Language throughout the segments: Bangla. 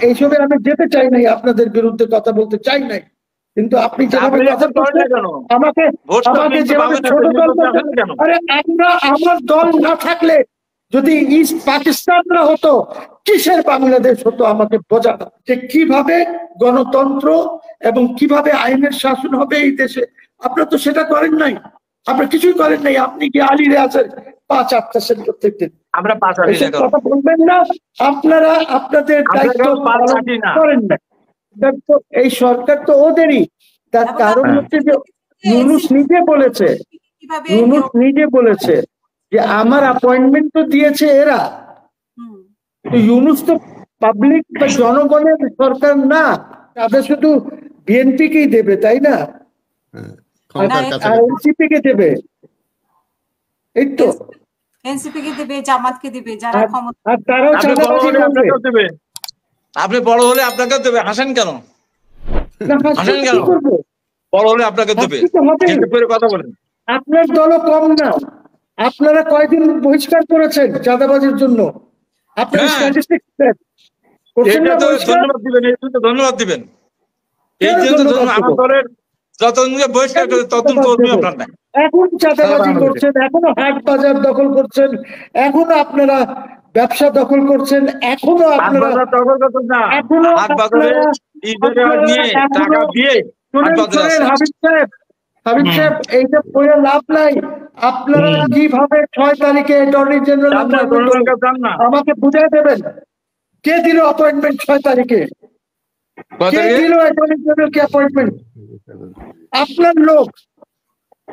এইসবে আমি যেতে চাই নাই, আপনাদের বিরুদ্ধে কথা বলতে চাই নাই, কিন্তু আপনি যেভাবে কথা বলছেন, আমাকে আমাকে যেভাবে ছোট দল বলছেন, আরে আমার দল না থাকলে যদি ইস্ট পাকিস্তানরা হতো, কিসের বাংলাদেশ হতো? আমাকে বোঝানো যে কিভাবে গণতন্ত্র এবং কিভাবে আইনের শাসন হবে এই দেশে। আপনারা তো সেটা করেন নাই, আপনারা কিছুই করেন নাই। আপনি কি আলী রিয়াজের 5-8টা প্রত্যেক দিন? আমরা কথা বলবেন না। আপনারা আপনাদের দায়িত্ব করেন না। এই সরকার তো ওদেরই। তার কারণ হচ্ছে যে ইউনূস নিজে বলেছে যে আমার অ্যাপয়েন্টমেন্ট তো দিয়েছে এরা। তো ইউনূস তো পাবলিক বা জনগণের সরকার না, তাদের শুধু বিএনপি কেই দেবে, তাই না? আর এনসিপি কে দেবে, এই তো এনসিপি কে দেবে, জামাতকে দেবে, যারা ক্ষমতা। আর তারাও চাঁদাবাজি করবে। আপনি বড় হলে আপনাকে দেবে, হাসেন কেন? হাসেন কেন? বড় হলে আপনাকে দেবে, কথা বলেন। আপনার দলও কম না। আপনারা কয়দিন বহিষ্কার করেছেন চাঁদাবাজির জন্য? আপনার স্ট্যাটিস্টিক্স দেন, ধন্যবাদ দিবেন, এই জন্য ধন্যবাদ দিবেন। এই জন্য আমার দলের যতদিন বহিষ্কার করে ততদিন কর্মী আপনার নাই। এখন চাঁদাবাজি করছেন, এখনো হাট বাজার দখল করছেন, এখনো আপনারা ব্যবসা দখল করছেন, এখনো আপনারা টাকা দিয়ে। হাবিব সাহেব, এইটা পড়ে লাভ নাই। আপনারা কিভাবে 6 তারিখে অ্যাটর্নি জেনারেল আমাকে বুঝিয়ে দেবেন, কে দিল অ্যাপয়েন্টমেন্ট 6 তারিখে? কে দিল অ্যাটর্নি জেনারেলকে অ্যাপয়েন্টমেন্ট? আপনার লোক,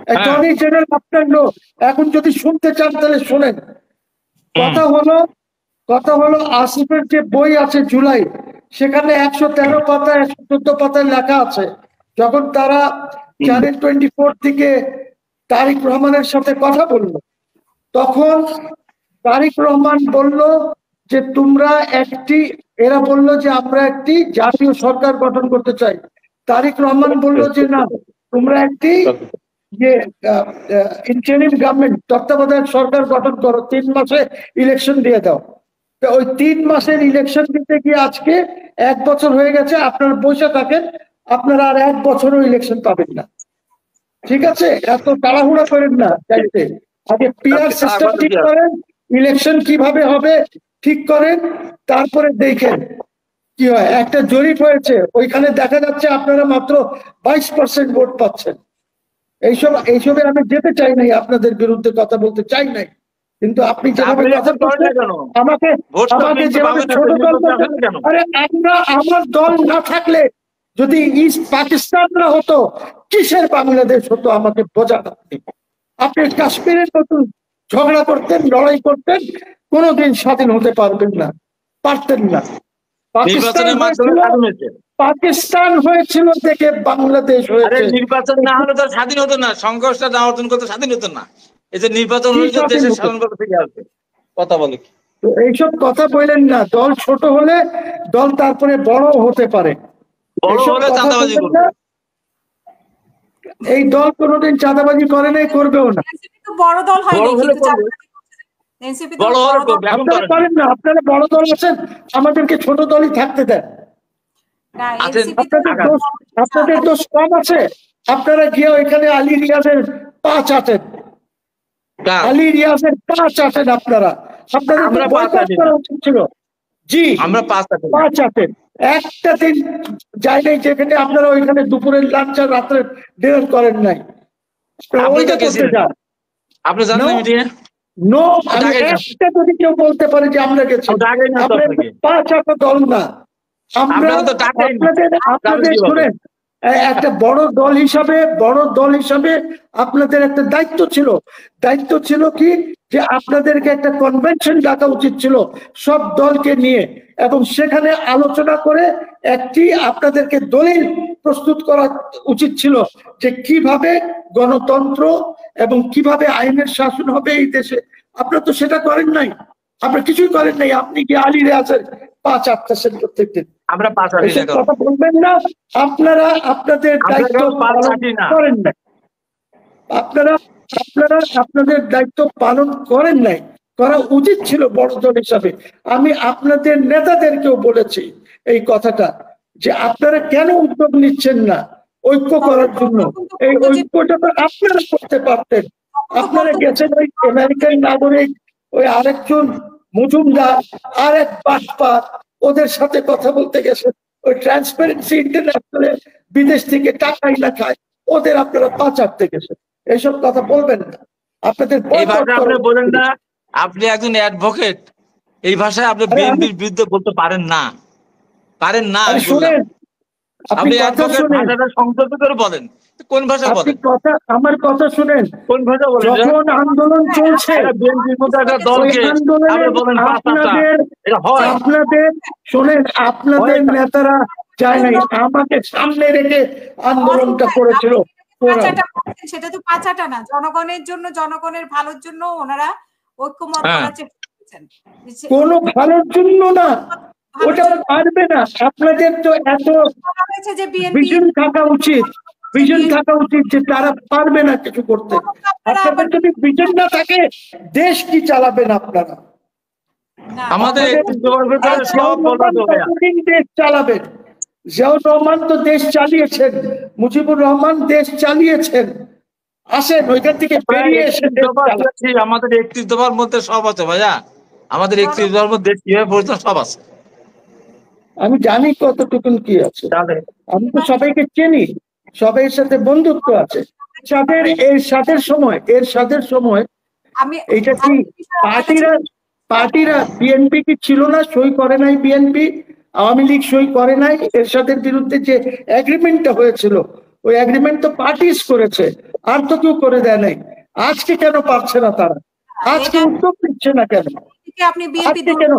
অ্যাটর্নি জেনারেল আপনার লোক। এখন যদি শুনতে চান তাহলে শোনেন। কথা হলো আসিফের যে বই আছে জুলাই, সেখানে 113 পাতা 114 পাতায় লেখা আছে, যখন তারা 4/24 থেকে তারিক রহমানের সাথে কথা বলল, তখন তারিক রহমান বলল যে এরা বলল যে আমরা একটি জাতীয় সরকার গঠন করতে চাই। তারিক রহমান বলল যে না, তোমরা একটি ইন্টারিম গভর্নমেন্ট, তত্ত্বাবধায়ক সরকার গঠন করো, 3 মাসে ইলেকশন দিয়ে দাও। ওই 3 মাসের ইলেকশন দিতে গিয়ে আজকে 1 বছর হয়ে গেছে। আপনারা বসে থাকেন, আপনারা আর 1 বছরও ইলেকশন পাবেন না। ঠিক আছে, এত তাড়াহুড়া করেন না চাইতে। আগে পিআর সিস্টেম ঠিক করেন, ইলেকশন কিভাবে হবে ঠিক করেন, তারপরে দেখেন কি হয়। একটা জরিপ হয়েছে, ওইখানে দেখা যাচ্ছে আপনারা মাত্র 22% ভোট পাচ্ছেন। এইসবে আমি যেতে চাই নাই, আপনাদের বিরুদ্ধে কথা বলতে চাই নাই, কিন্তু আপনি যেভাবে কথা বলছেন, আমাকে যেভাবে ছোট দল বলছেন, আরে আমার দল না থাকলে যদি ইস্ট পাকিস্তানরা হতো, কিসের বাংলাদেশ হতো? আমাকে বোঝানো। আপনি কাশ্মীরের নতুন ঝগড়া করতেন, লড়াই করতেন, কোনোদিন স্বাধীন হতে পারতেন না। পাকিস্তান হয়েছিল থেকে বাংলাদেশ হয়েছে। নির্বাচন না হলে তো স্বাধীন হতো না, সংঘর্ষটা না অর্জন করতে স্বাধীন হতো না। এই যে নির্বাচন হলে দেশের স্বাধীনতা থেকে আসবে, কথা বলে কি? এইসব কথা বললেন না। দল ছোট হলে দল তারপরে বড় হতে পারে। এই দল কোনোদিন চাঁদাবাজি করে নাই, করবেও না। বড় দল হয়নি, আপনারা পারেন না। আপনারা বড় দল আছেন, আমাদেরকে ছোট দলই থাকতে দেন। আপনাদের দোষ কম আছে। আপনারা গিয়ে ওইখানে আলী রিয়াজের পা চাটেন, আপনারা। আপনাদের বয়কট করা উচিত ছিল। জি, আমরা পা চাটেন। একটা দিন যাই নাই যেখানে আপনারা ওইখানে দুপুরের লাঞ্চ আর রাত্রে ডিনার করেন নাই। আপনি জানেন একটা যদি কেউ বলতে পারে যে আমরা গেছি, পা চাটা দল না আমরা। আপনাদের শুনেন, একটা বড় দল হিসাবে আপনাদের একটা দায়িত্ব ছিল কি, যে আপনাদেরকে একটা কনভেনশন ডাকা উচিত ছিল সব দলকে নিয়ে, এবং সেখানে আলোচনা করে একটি আপনাদেরকে দলিল প্রস্তুত করা উচিত ছিল যে কিভাবে গণতন্ত্র এবং কিভাবে আইনের শাসন হবে এই দেশে। আপনারা তো সেটা করেন নাই, আপনারা কিছুই করেন নাই। আপনি কি আলী রিয়াজের 5-8 প্রত্যেক দিন? আমরা কথা বলবেন না। আপনারা আপনাদের দায়িত্ব করেন নাই, আপনাদের দায়িত্ব পালন করেন নাই। করা উচিত ছিল বড় দল হিসাবে। আমি আপনাদের নেতাদেরকেও বলেছি এই কথাটা, যে আপনারা কেন উদ্যোগ নিচ্ছেন না ঐক্য করার জন্য? এই ঐক্যটা তো আপনারা করতে পারতেন। আপনারা গেছেন ওই আমেরিকান নাগরিক, ওই আরেকজন মজুমদার, আর এক বাটপার, ওদের সাথে কথা বলতে গেছেন। ওই ট্রান্সপারেন্সি ইন্টারন্যাশনালের বিদেশ থেকে টাকাই না খায়, ওদের আপনারা পা চাটতে গেছেন। এইসব কথা বলবেন না, আপনাদের এই ভাষায় আপনি বলেন না, আপনি একজন অ্যাডভোকেট, এই ভাষায় আপনি বিএনপির বিরুদ্ধে বলতে পারেন না, পারেন না। শুনেন, আপনি অ্যাডভোকেট, ভাষাটা সংযত করে বলেন। কোন ভাষা বলেন? আমার কথা শুনেন। কোন ভাষা বলেন? যখন আন্দোলন চলছে, বিএনপির মতো একটা দলকে আপনি বলেন আপনাদের শোনেন, আপনাদের নেতারা যায় নাই, আমাকে সামনে রেখে আন্দোলনটা করেছিল। সেটা তো পাঁচাটা না, জনগণের জন্য, জনগণের ভালোর জন্য ওনারা ঐক্যমত করার চেষ্টা করেছেন। কোনো ভালোর জন্য না, ওটা পারবে না। আপনাদের তো এত ভিশন থাকা উচিত, ভিশন থাকা উচিত যে তারা পারবে না কিছু করতে। আপনাদের যদি ভিশন না থাকে, দেশ কি চালাবেন আপনারা? আমাদের দেশ চালাবেন। জিয়াউর রহমান তো দেশ চালিয়েছেন, মুজিবুর রহমান দেশ চালিয়েছেন। আসেন ওইখান থেকে বেরিয়ে এসে আমাদের 31 দফার মধ্যে সব আছে ভাইয়া, আমাদের 31 দফার মধ্যে কিভাবে পরিচালনা সব আছে। আমি জানি কতটুকুন কি আছে, আমি তো সবাইকে চিনি, সবাইয়ের সাথে বন্ধুত্ব আছে। এর সাথের সময় এটা কি পার্টিরা বিএনপি কি ছিল না? সই করে নাই বিএনপি, আওয়ামী লীগ সই করে নাই। এরশাদের বিরুদ্ধে যে এগ্রিমেন্টটা হয়েছিল, ওই এগ্রিমেন্ট তো পার্টিস করেছে, আর তো কেউ করে দেয় নাই। আজকে কেন পারছে না তারা? আজকে উদ্যোগ নিচ্ছে না কেন? আজকে কেন?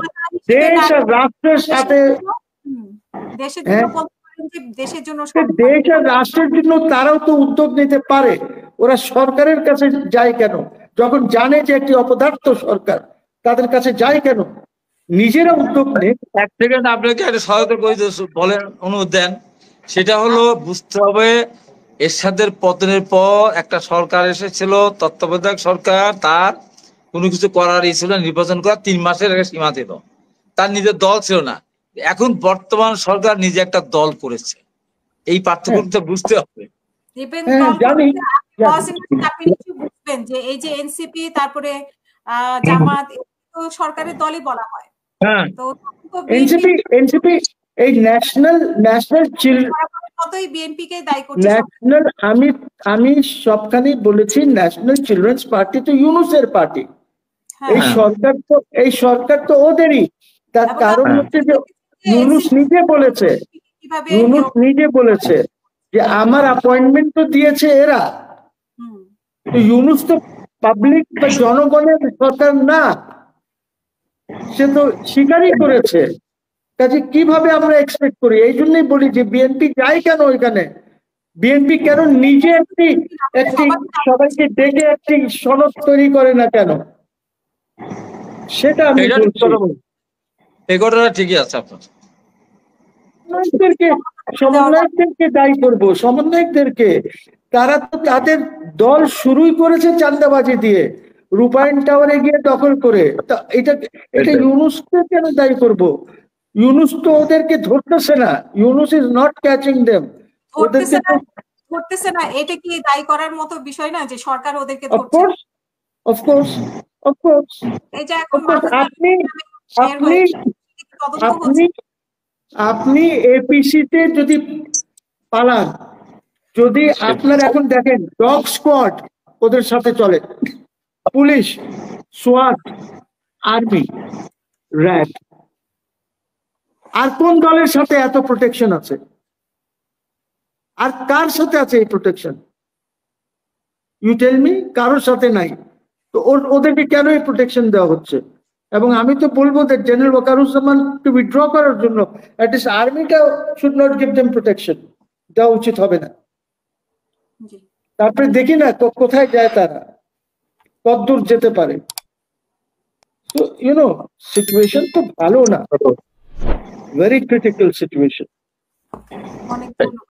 দেশ আর রাষ্ট্রের সাথে, দেশ আর রাষ্ট্রের জন্য তারাও তো উদ্যোগ নিতে পারে। ওরা সরকারের কাছে যায় কেন? যখন জানে যে একটি অপদার্থ সরকার, তাদের কাছে যায় কেন? নিজেরা উদ্যোগ নেই। এক সেকেন্ড আপনাকে একটা সহায়তা করে বলেন, অনুরোধ দেন। সেটা হলো বুঝতে হবে, এরশাদের পতনের পর একটা সরকার এসেছিল, তত্ত্বাবধায়ক সরকার, তার কোনো কিছু করার ছিল না, নির্বাচন করা 3 মাসের একটা সীমা ছিল, তার নিজের দল ছিল না। এখন বর্তমান সরকার নিজে একটা দল করেছে, এই পার্থক্যটা বুঝতে হবে। বুঝবেন যে এই যে এনসিপি, তারপরে জামাত, সরকারের দলই বলা হয়। তো এনসিপি এই ন্যাশনাল বিএনপি কে দায়ী করছে। আমি সবখানেই বলেছি, ন্যাশনাল চিলড্রেন্স পার্টি তো ইউনূসের পার্টি। এই সরকার তো ওদেরই। তার কারণ হচ্ছে যে ইউনূস নিজে বলেছে যে আমার অ্যাপয়েন্টমেন্ট তো দিয়েছে এরা। তো ইউনূস তো পাবলিক বা জনগণের সরকার না, সে তো স্বীকারই করেছে। কাজে কিভাবে আমরা এক্সপেক্ট করি? এই জন্যই বলি যে বিএনপি যায় কেন ওইখানে? বিএনপি কেন নিজে একটি সবাইকে ডেকে একটি সনদ তৈরি করে না কেন? সেটা আমি বলছি। এই ঘটনা ঠিকই আছে। আপনার সমন্বয়কদেরকে দায়ী করবো, সমন্বয়কদেরকে। তারা তো তাদের দল শুরুই করেছে চাঁদাবাজি দিয়ে, রূপায়ণ টাওয়ারে গিয়ে দখল করে। এটা ইউনূসকে কেন দায়ী করবো? ইউনূস তো ওদেরকে ধরতেছে না। Yunus is not catching them. ওদেরকে ধরতেছে না, এটা কি দায়ী করার মতো বিষয় না যে সরকার ওদেরকে ধরছে? অফকোর্স। এই যে এখন আপনি এপিসিতে যদি পালান, যদি আপনার এখন দেখেন ডগ স্কোয়াড ওদের সাথে চলে, পুলিশ, সোয়াট, আর্মি, র্যাব, আর কোন দলের সাথে এত প্রোটেকশন আছে? আর কার সাথে আছে এই প্রোটেকশন? ইউ টেল মি, কারোর সাথে নাই। তো ওদেরকে কেন এই প্রোটেকশন দেওয়া হচ্ছে? এবং আমি তো বলবো যে জেনারেল ওয়াকারুজ্জামান টু উইথড্র করার জন্য অ্যাটলিস্ট আর্মিটা should not give them protection, দেওয়া উচিত হবে না। তারপরে দেখি না কোথায় যায় তারা, কতদূর যেতে পারে। তো সিচুয়েশন তো ভালো না, ভেরি ক্রিটিক্যাল সিচুয়েশন।